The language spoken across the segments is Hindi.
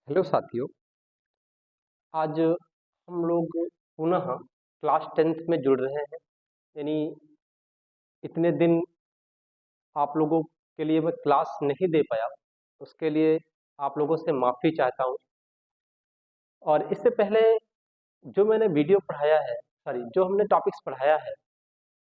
हेलो साथियों। आज हम लोग पुनः क्लास 10th में जुड़ रहे हैं। यानी इतने दिन आप लोगों के लिए मैं क्लास नहीं दे पाया, उसके लिए आप लोगों से माफ़ी चाहता हूँ। और इससे पहले जो मैंने वीडियो पढ़ाया है, सॉरी जो हमने टॉपिक्स पढ़ाया है,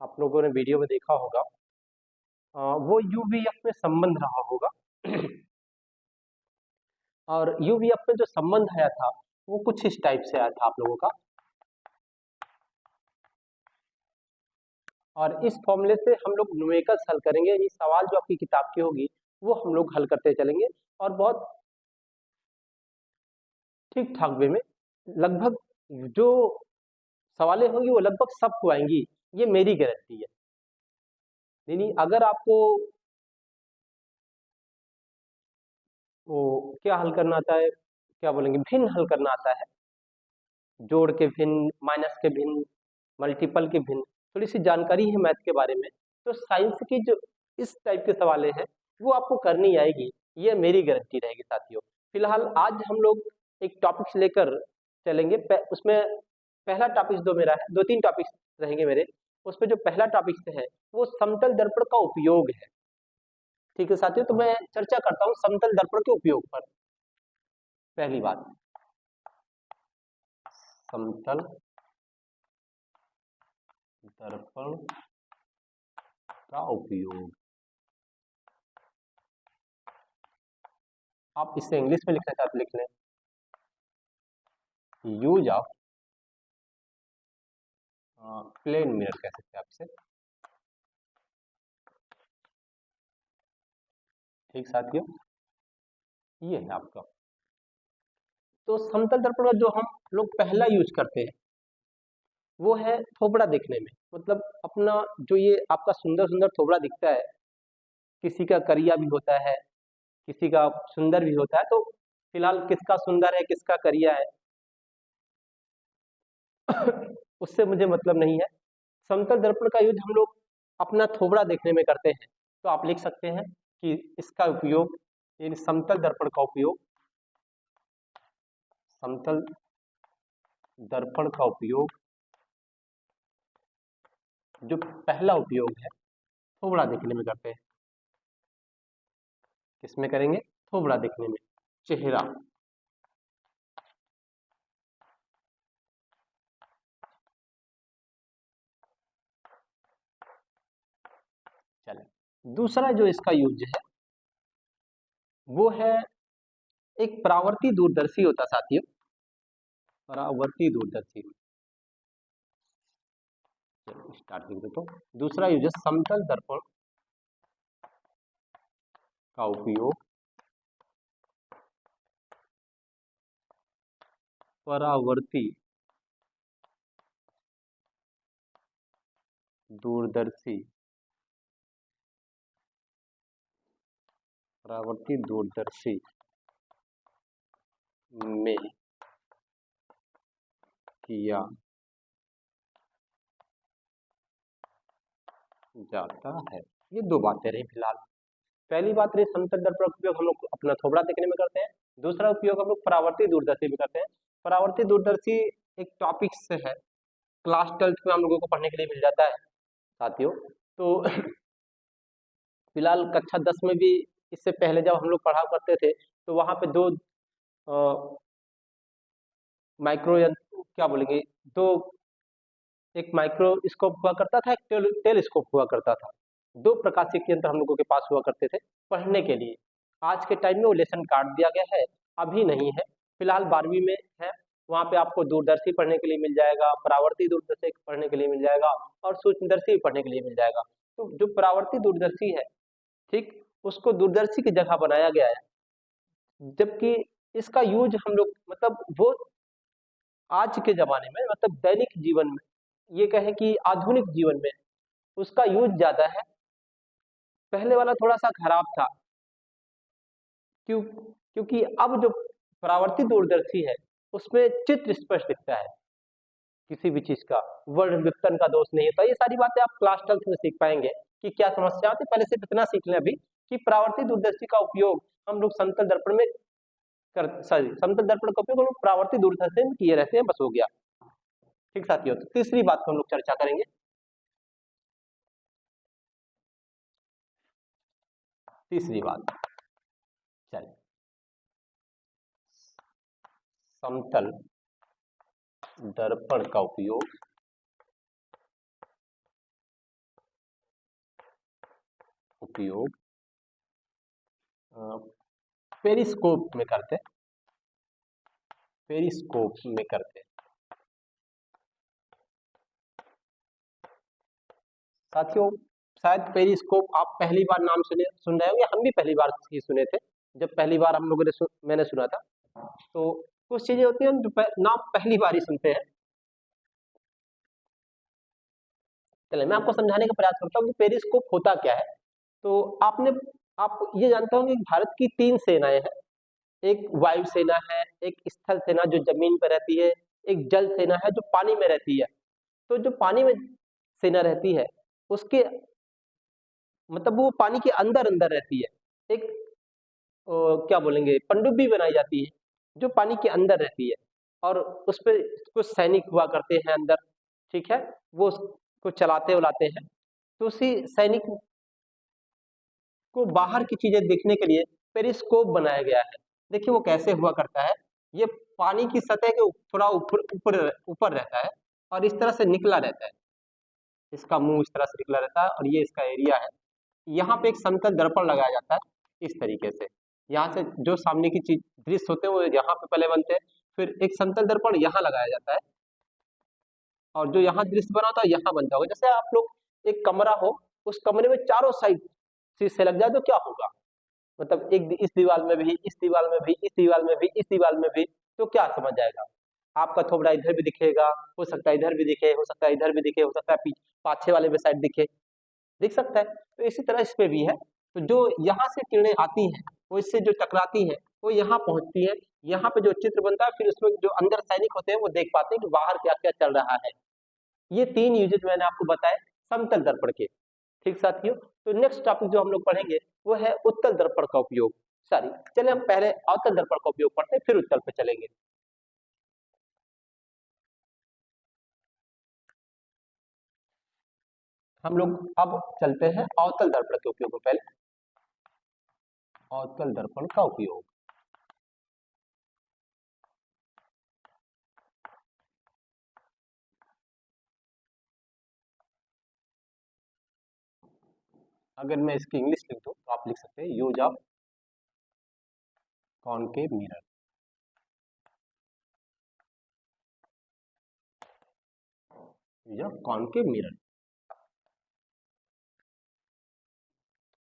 आप लोगों ने वीडियो में देखा होगा। वो यूवीएफ में संबंध रहा होगा। और यूवीएफ में जो संबंध आया था वो कुछ इस टाइप से आया था आप लोगों का। और इस फॉर्मूले से हम लोग न्यूमेरिकल्स हल करेंगे। ये सवाल जो आपकी किताब की होगी वो हम लोग हल करते चलेंगे और बहुत ठीक ठाक वे में। लगभग जो सवालें होंगी वो लगभग सबको आएंगी, ये मेरी गारंटी है। यानी अगर आपको वो क्या हल करना आता है, क्या बोलेंगे, भिन्न हल करना आता है, जोड़ के भिन्न, माइनस के भिन्न, मल्टीपल के भिन्न, थोड़ी सी जानकारी है मैथ के बारे में, तो साइंस की जो इस टाइप के सवालें हैं वो आपको करनी आएगी, ये मेरी गारंटी रहेगी साथियों। फिलहाल आज हम लोग एक टॉपिक्स लेकर चलेंगे। उसमें पहला टॉपिक्स दो मेरा है, दो तीन टॉपिक्स रहेंगे मेरे। उसमें जो पहला टॉपिक्स है वो समतल दर्पण का उपयोग है। ठीक है साथियों, तो मैं चर्चा करता हूँ समतल दर्पण के उपयोग पर। पहली बात, समतल दर्पण का उपयोग। आप इसे इंग्लिश में लिखना चाहते लिख लें, यूज ऑफ प्लेन मिरर कह सकते हैं आपसे। ठीक साथियों, ये है आपका। तो समतल दर्पण का जो हम लोग पहला यूज करते हैं वो है थोबड़ा देखने में। मतलब अपना जो ये आपका सुंदर सुंदर थोबड़ा दिखता है, किसी का करिया भी होता है, किसी का सुंदर भी होता है। तो फिलहाल किसका सुंदर है किसका करिया है उससे मुझे मतलब नहीं है। समतल दर्पण का यूज हम लोग अपना थोबड़ा देखने में करते हैं। तो आप लिख सकते हैं कि इसका उपयोग, यानी समतल दर्पण का उपयोग, समतल दर्पण का उपयोग, जो पहला उपयोग है थोबड़ा देखने में करते हैं। किसमें करेंगे? थोबड़ा देखने में, चेहरा। चले, दूसरा जो इसका यूज है वो है एक परावर्ती दूरदर्शी होता साथियों, परावर्ती दूरदर्शी। चलो स्टार्ट कर देता हूं। दूसरा यूज है समतल दर्पण का उपयोग परावर्ती दूरदर्शी, परावर्ती दूरदर्शी में किया जाता है। ये दो बातें रही फिलहाल। पहली बात रही समतल दर्पण का उपयोग हम लोग अपना थोबड़ा देखने में करते हैं। दूसरा उपयोग हम लोग परावर्ती दूरदर्शी में करते हैं। परावर्ती दूरदर्शी एक टॉपिक से है, क्लास 12th में हम लोगों को पढ़ने के लिए मिल जाता है साथियों। तो फिलहाल कक्षा 10 में भी, इससे पहले जब हम लोग पढ़ा करते थे तो वहाँ पे दो माइक्रो, क्या बोलेंगे, दो, एक माइक्रोस्कोप हुआ करता था, एक टेलीस्कोप हुआ करता था। दो प्रकाशिक यंत्र हम लोगों के पास हुआ करते थे पढ़ने के लिए। आज के टाइम में वो लेसन काट दिया गया है, अभी नहीं है। फिलहाल 12वीं में है, वहाँ पे आपको दूरदर्शी पढ़ने के लिए मिल जाएगा, परावर्ती दूरदर्शी पढ़ने के लिए मिल जाएगा और सूक्ष्मदर्शी पढ़ने के लिए मिल जाएगा। तो जो परावर्ती दूरदर्शी है, ठीक, उसको दूरदर्शी की जगह बनाया गया है। जबकि इसका यूज हम लोग, मतलब वो आज के जमाने में, मतलब दैनिक जीवन में, ये कहें कि आधुनिक जीवन में उसका यूज ज्यादा है। पहले वाला थोड़ा सा खराब था। क्योंकि अब जो परावर्तित दूरदर्शी है उसमें चित्र स्पष्ट दिखता है, किसी भी चीज का वर्ण विवर्तन का दोष नहीं होता। ये सारी बातें आप क्लास 12th में सीख पाएंगे कि क्या समस्या होती है। पहले सिर्फ इतना सीख लें अभी कि परावर्तित दूरदर्शी का उपयोग हम लोग समतल दर्पण में कर सॉरी समतल दर्पण का उपयोग हम लोग परावर्तित दूरदर्शन में किए रहते हैं, बस हो गया। ठीक साथियों, तो तीसरी बात को हम लोग चर्चा करेंगे। तीसरी बात, चलिए, समतल दर्पण का उपयोग पेरिस्कोप में करते हैं। पेरिस्कोप में करते हैं साथियों। शायद पेरिस्कोप आप पहली बार नाम सुन रहे होंगे, हम भी पहली बार ही सुने थे। जब पहली बार हम लोगों ने मैंने सुना था, तो कुछ चीजें होती हैं जो नाम पहली बार ही सुनते हैं। चलिए मैं आपको समझाने का प्रयास करता हूँ कि पेरिस्कोप होता क्या है। तो आप ये जानते होंगे कि भारत की 3 सेनाएं हैं। एक वायु सेना है, एक स्थल सेना जो जमीन पर रहती है, एक जल सेना है जो पानी में रहती है। तो जो पानी में सेना रहती है उसके मतलब वो पानी के अंदर अंदर रहती है। एक क्या बोलेंगे, पनडुब्बी बनाई जाती है जो पानी के अंदर रहती है, और उस पे कुछ सैनिक हुआ करते हैं अंदर। ठीक है, वो उसको चलाते उलाते हैं। तो उसी सैनिक को बाहर की चीजें देखने के लिए पेरिस्कोप बनाया गया है। देखिए वो कैसे हुआ करता है। ये पानी की सतह के थोड़ा ऊपर ऊपर ऊपर रहता है और इस तरह से निकला रहता है। इसका मुंह इस तरह से निकला रहता है और ये इसका एरिया है। यहाँ पे एक समतल दर्पण लगाया जाता है इस तरीके से। यहाँ से जो सामने की चीज दृश्य होते हैं वो यहाँ पे पहले बनते हैं, फिर एक समतल दर्पण यहाँ लगाया जाता है, और जो यहाँ दृश्य बना होता है यहाँ बनता होगा। जैसे आप लोग एक कमरा हो, उस कमरे में चारों साइड शीशे लग जाए तो क्या होगा, मतलब एक इस दीवार में भी, इस दीवार में भी, इस दीवार में भी, इस दीवार में भी, तो क्या समझ जाएगा। आपका थोबड़ा इधर भी दिखेगा, हो सकता है इधर भी दिखे, हो सकता है इधर भी दिखे, हो सकता है पीछे पाछे वाले भी साइड दिखे, दिख सकता है। तो इसी तरह इस पे भी है। तो जो यहाँ से किरणें आती हैं वो इससे जो टकराती हैं वो यहाँ पहुंचती है। यहाँ पे जो चित्र बनता है, फिर उसमें जो अंदर सैनिक होते हैं वो देख पाते हैं कि बाहर क्या क्या चल रहा है। ये 3 यूजेस मैंने आपको बताए समतल दर्पण के। ठीक साथियों, तो नेक्स्ट टॉपिक जो हम लोग पढ़ेंगे वो है उत्तल दर्पण का उपयोग। सॉरी, चलिए हम पहले अवतल दर्पण का उपयोग पढ़ते हैं, फिर उत्तल पे चलेंगे। हम लोग अब चलते हैं अवतल दर्पण के उपयोग में। पहले अवतल दर्पण का उपयोग। अगर मैं इसकी इंग्लिश लिख दूं तो आप लिख सकते हैं use of concave mirror. Use of concave mirror.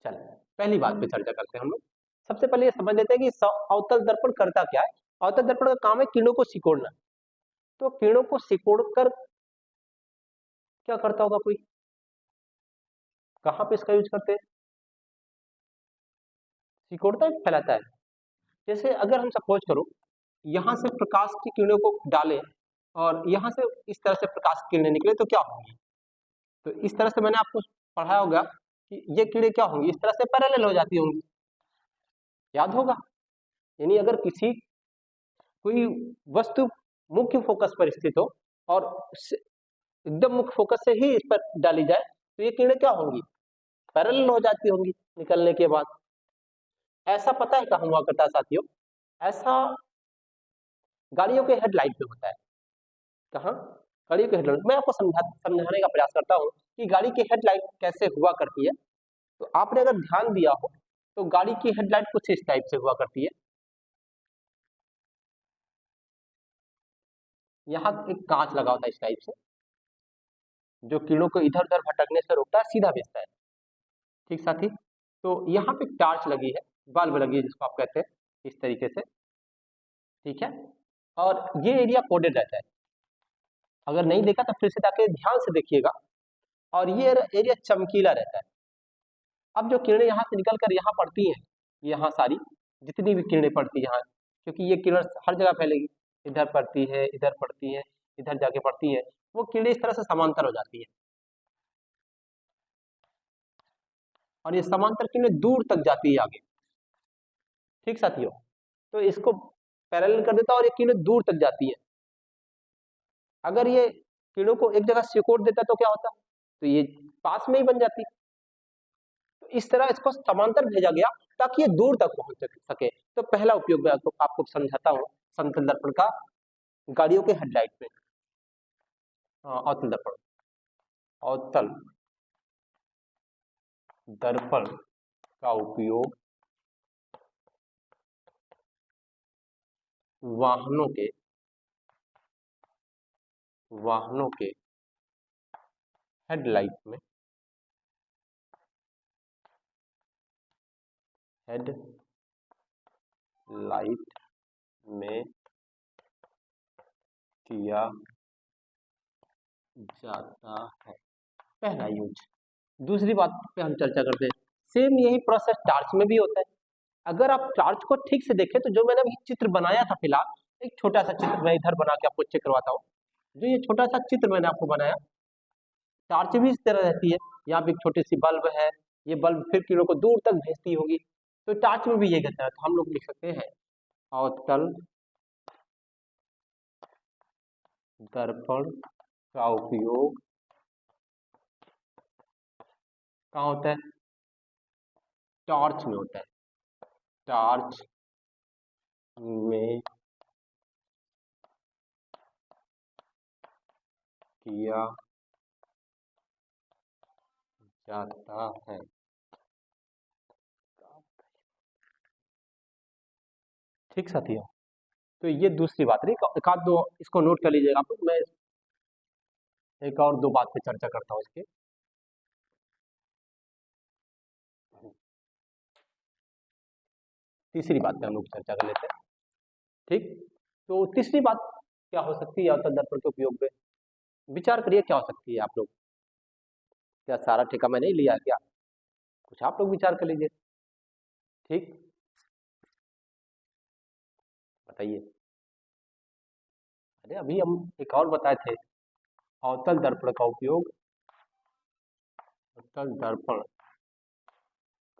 चलिए पहली बात पे चर्चा करते हैं हम लोग। सबसे पहले ये समझ लेते हैं कि अवतल दर्पण करता क्या है। अवतल दर्पण का काम है किरणों को सिकोड़ना। तो किरणों को सिकोड़ कर क्या करता होगा कोई, कहाँ पे इसका यूज करते हैं, सिकोड़ता है, फैलाता है। जैसे अगर हम सपोज करो यहाँ से प्रकाश की किरणों को डालें और यहाँ से इस तरह से प्रकाश की किरणें निकले तो क्या होंगी। तो इस तरह से मैंने आपको पढ़ाया होगा कि ये किरणें क्या होंगी, इस तरह से पैरेलल हो जाती होंगी, याद होगा। यानी अगर किसी कोई वस्तु मुख्य फोकस पर स्थित हो और एकदम मुख्य फोकस से ही इस पर डाली जाए तो ये किरणें क्या होंगी, पैरेलल हो जाती होंगी निकलने के बाद। ऐसा पता है कहाँ हुआ करता है साथियों, ऐसा गाड़ियों के हेडलाइट पे होता है। कहाँ, गाड़ियों के हेडलाइट। मैं आपको समझाने का प्रयास करता हूँ कि गाड़ी की हेडलाइट कैसे हुआ करती है। तो आपने अगर ध्यान दिया हो तो गाड़ी की हेडलाइट कुछ इस टाइप से हुआ करती है। यहाँ एक कांच लगा होता है इस टाइप से, जो किरणों को इधर उधर भटकने से रोकता है, सीधा भेजता है। ठीक साथी, तो यहाँ पे टार्च लगी है, बल्ब लगी है जिसको आप कहते हैं, इस तरीके से। ठीक है, और ये एरिया कोडेड रहता है। अगर नहीं देखा तो फिर से जाके ध्यान से देखिएगा। और ये एरिया चमकीला रहता है। अब जो किरणें यहाँ से निकल कर यहाँ पड़ती हैं, यहाँ सारी जितनी भी किरणें पड़ती हैं यहाँ, क्योंकि ये किरण हर जगह फैलेगी, इधर पड़ती है, इधर पड़ती है, इधर जाके पड़ती है, वो किरणें इस तरह से समांतर हो जाती है और ये समांतर किरणें दूर तक जाती है आगे। ठीक साथियों, तो इसको पैरेलल कर देता है और ये किरणें दूर तक जाती है। अगर ये किरणों को एक जगह सिकोड़ देता तो क्या होता, तो ये पास में ही बन जाती। तो इस तरह इसको समांतर भेजा गया ताकि ये दूर तक पहुंच सके। तो पहला उपयोग मैं आपको समझाता हूँ समतल दर्पण का गाड़ियों के हेडलाइट में। अवतल दर्पण, अवतल दर्पण का उपयोग वाहनों के हेडलाइट में किया जाता है, पहला यूज। दूसरी बात पे हम चर्चा करते हैं, सेम यही प्रोसेस टार्च में भी होता है। अगर आप टार्च को ठीक से देखें तो जो मैंने अभी चित्र बनाया था, फिलहाल एक छोटा सा चित्र मैं इधर बना के आपको चेक करवाता हूँ। जो ये छोटा सा चित्र मैंने आपको बनाया, टार्च भी इस तरह रहती है। यहाँ पे एक छोटी सी बल्ब है, ये बल्ब फिर किरणों को दूर तक भेजती होगी, तो टार्च में भी ये कहता है। तो हम लोग लिख सकते हैं अवतल दर्पण का उपयोग कहाँ होता है, टॉर्च में होता है। टॉर्च में किया जाता है। ठीक साथियों, तो ये दूसरी बात रही। एक आध दो इसको नोट कर लीजिएगा आप लोग, मैं एक और दो बात पे चर्चा करता हूँ इसके। तीसरी बात पे हम लोग चर्चा कर लेते हैं। ठीक, तो तीसरी बात क्या हो सकती है अवतल दर्पण के उपयोग में, विचार करिए क्या हो सकती है आप लोग। क्या सारा ठेका मैं नहीं लिया क्या, कुछ आप लोग विचार कर लीजिए। ठीक, बताइए। अरे अभी हम एक और बताए थे, अवतल दर्पण का उपयोग, अवतल दर्पण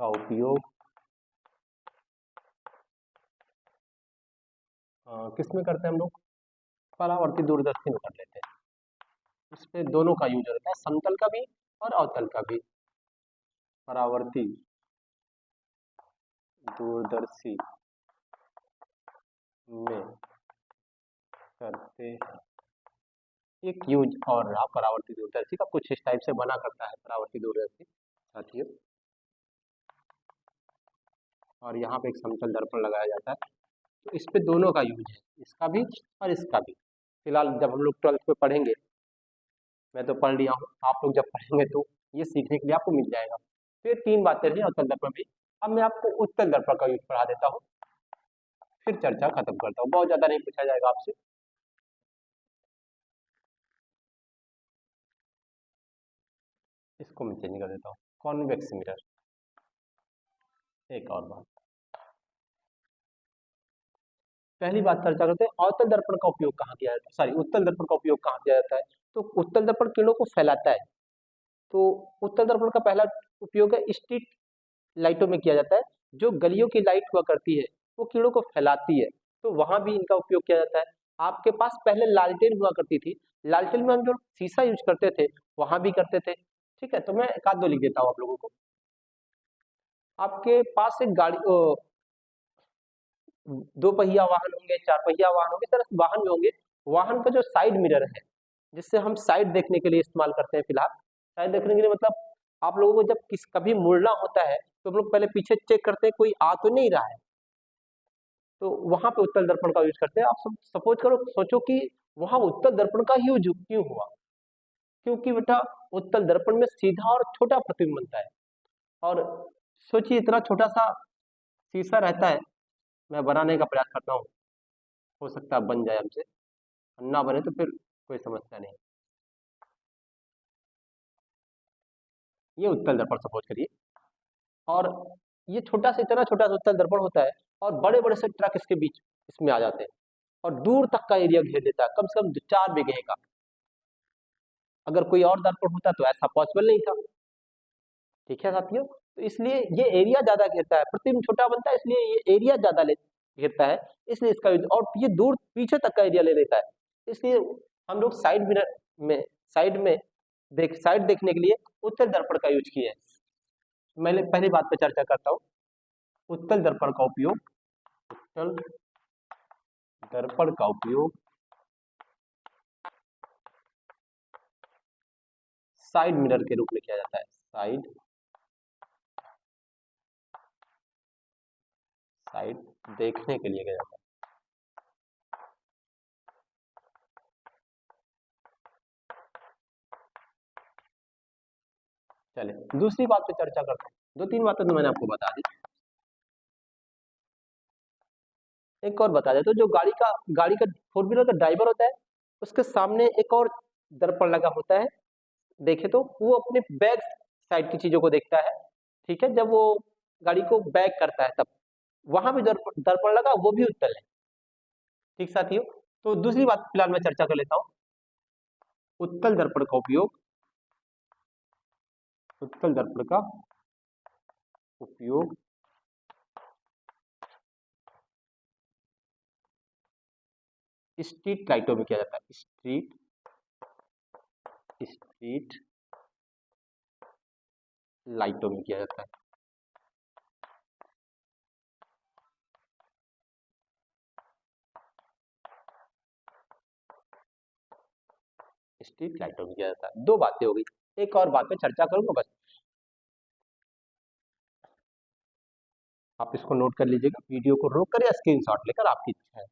का उपयोग किस में करते हैं हम लोग, परावर्ती दूरदर्शी में कर लेते हैं। इसमें दोनों का यूज होता है, समतल का भी और अवतल का भी। परावर्ती दूरदर्शी में करते हैं। एक यूज और रहा परावर्ती दूरदर्शी का, कुछ इस टाइप से बना करता है परावर्ती दूरदर्शी साथियों। और यहाँ पे एक समतल दर्पण लगाया जाता है। तो इस पे दोनों का यूज है, इसका भी और इसका भी। फिलहाल जब हम लोग 12th में पढ़ेंगे, मैं तो पढ़ लिया हूँ, आप लोग जब पढ़ेंगे तो ये सीखने के लिए आपको मिल जाएगा। तो ये तीन बातें रही अवतल दर्पण भी। अब मैं आपको उत्तल दर्पण का यूज पढ़ा देता हूँ, फिर चर्चा खत्म करता हूँ। बहुत ज्यादा नहीं पूछा जाएगा आपसे। इसको मैं चेंज कर देता हूँ, कॉन्वेक्स मिरर। एक और बात, पहली बात चर्चा करते हैं, अवतल दर्पण का उपयोग कहाँ किया जाता है, सॉरी उत्तल दर्पण का उपयोग कहाँ किया जाता है। तो उत्तल दर्पण किरणों को फैलाता है। तो उत्तल दर्पण का पहला उपयोग है स्ट्रीट लाइटों में किया जाता है। जो गलियों की लाइट हुआ करती है वो किरणों को फैलाती है, तो वहां भी इनका उपयोग किया जाता है। आपके पास पहले लालटेन हुआ करती थी, लालटेन में हम जो शीशा यूज करते थे वहां भी करते थे। ठीक है, तो मैं एक आध दो लिख देता हूँ आप लोगों को। आपके पास एक गाड़ी, दो पहिया वाहन होंगे, चार पहिया वाहन होंगे, इस तरह से वाहन भी होंगे। वाहन का जो साइड मिरर है, जिससे हम साइड देखने के लिए इस्तेमाल करते हैं, फिलहाल साइड देखने के लिए मतलब आप लोगों को जब कभी मुड़ना होता है तो हम लोग पहले पीछे चेक करते हैं कोई आ तो नहीं रहा है, तो वहां पे उत्तल दर्पण का यूज करते हैं। आप सब सपोज करो, सोचो कि वहां उत्तल दर्पण का यूज क्यों हुआ। क्योंकि बेटा उत्तल दर्पण में सीधा और छोटा प्रतिबिंब बनता है। और सोचिए इतना छोटा सा शीशा रहता है, मैं बनाने का प्रयास करता हूँ, हो सकता है बन जाए हमसे, ना बने तो फिर कोई समस्या नहीं। ये उत्तल दर्पण सपोज करिए, और ये छोटा सा, इतना छोटा सा उत्तल दर्पण होता है, और बड़े बड़े से ट्रक इसके बीच इसमें आ जाते हैं और दूर तक का एरिया घेर देता है, कम से कम 4 बीघे का। अगर कोई और दर्पण होता तो ऐसा पॉसिबल नहीं था। ठीक है साथियों, तो इसलिए ये एरिया ज्यादा घेरता है, प्रतिबिंब छोटा बनता है इसलिए ये एरिया ज्यादा ले घेरता है, इसलिए इसका यूज, और ये दूर पीछे तक का एरिया ले लेता है, इसलिए हम लोग साइड मिरर में साइड देखने के लिए उत्तल दर्पण का यूज किए हैं। मैं पहली बात पे चर्चा करता हूँ, उत्तल दर्पण का उपयोग, उत्तल दर्पण का उपयोग साइड मिरर के रूप में किया जाता है, साइड देखने के लिए किया जाता है। चलिए दूसरी बात पे चर्चा करते हैं, 2-3 बातें तो मैंने आपको बता दी, एक और बता देता हूँ, जो गाड़ी का 4 व्हीलर का ड्राइवर होता है, उसके सामने एक और दर्पण लगा होता है, देखे तो वो अपने बैक साइड की चीजों को देखता है, ठीक है, जब वो गाड़ी को बैक करता है तब वहां भी दर्पण लगा, वो भी उत्तल है, ठीक साथियों। तो दूसरी बात फिलहाल मैं चर्चा कर लेता हूँ, उत्तल दर्पण का उपयोग, उत्तल दर्पण का उपयोग स्ट्रीट लाइटों में किया जाता है, स्ट्रीट लाइटों में किया जाता है। स्ट्रीट लाइटों में किया जाता है। 2 बातें हो गई, एक और बात पे चर्चा करूंगा बस, आप इसको नोट कर लीजिएगा, वीडियो को रोक कर या स्क्रीनशॉट लेकर, आपकी इच्छा है।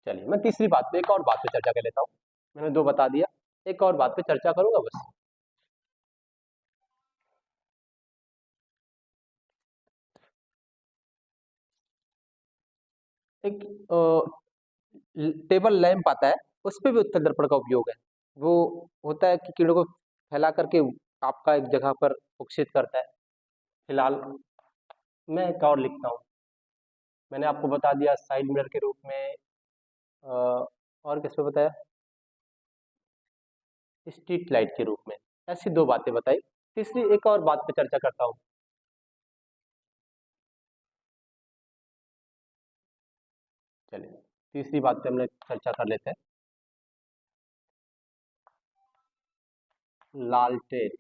चलिए मैं तीसरी बात पे, एक और बात पे चर्चा कर लेता हूँ, मैंने 2 बता दिया, एक और बात पे चर्चा करूंगा बस। एक टेबल लैंप आता है, उस पे भी उत्तल दर्पण का उपयोग है, वो होता है कि किरणों को फैला करके आपका एक जगह पर फोकसित करता है। फिलहाल मैं एक और लिखता हूँ, मैंने आपको बता दिया साइड मिरर के रूप में, और किस पे बताया, स्ट्रीट लाइट के रूप में, ऐसी 2 बातें बताई। तीसरी एक और बात पे चर्चा करता हूँ, चलिए तीसरी बात पे हम लोग चर्चा कर लेते हैं, लालटेन,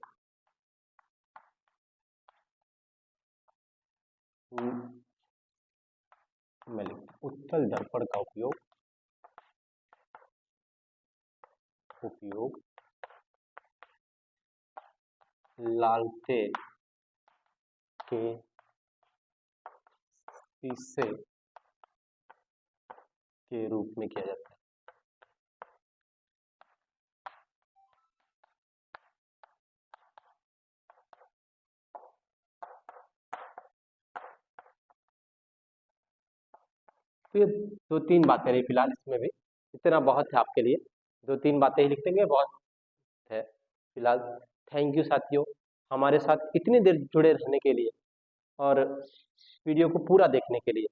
मैं लिखता हूँ उत्तल दर्पण का उपयोग लालटेन के शीशे के रूप में किया जाता है। तो ये 2-3 बातें रही फिलहाल, इसमें भी इतना बहुत है आपके लिए, 2-3 बातें ही लिख देंगे, बहुत है फिलहाल। थैंक यू साथियों, हमारे साथ इतनी देर जुड़े रहने के लिए और वीडियो को पूरा देखने के लिए।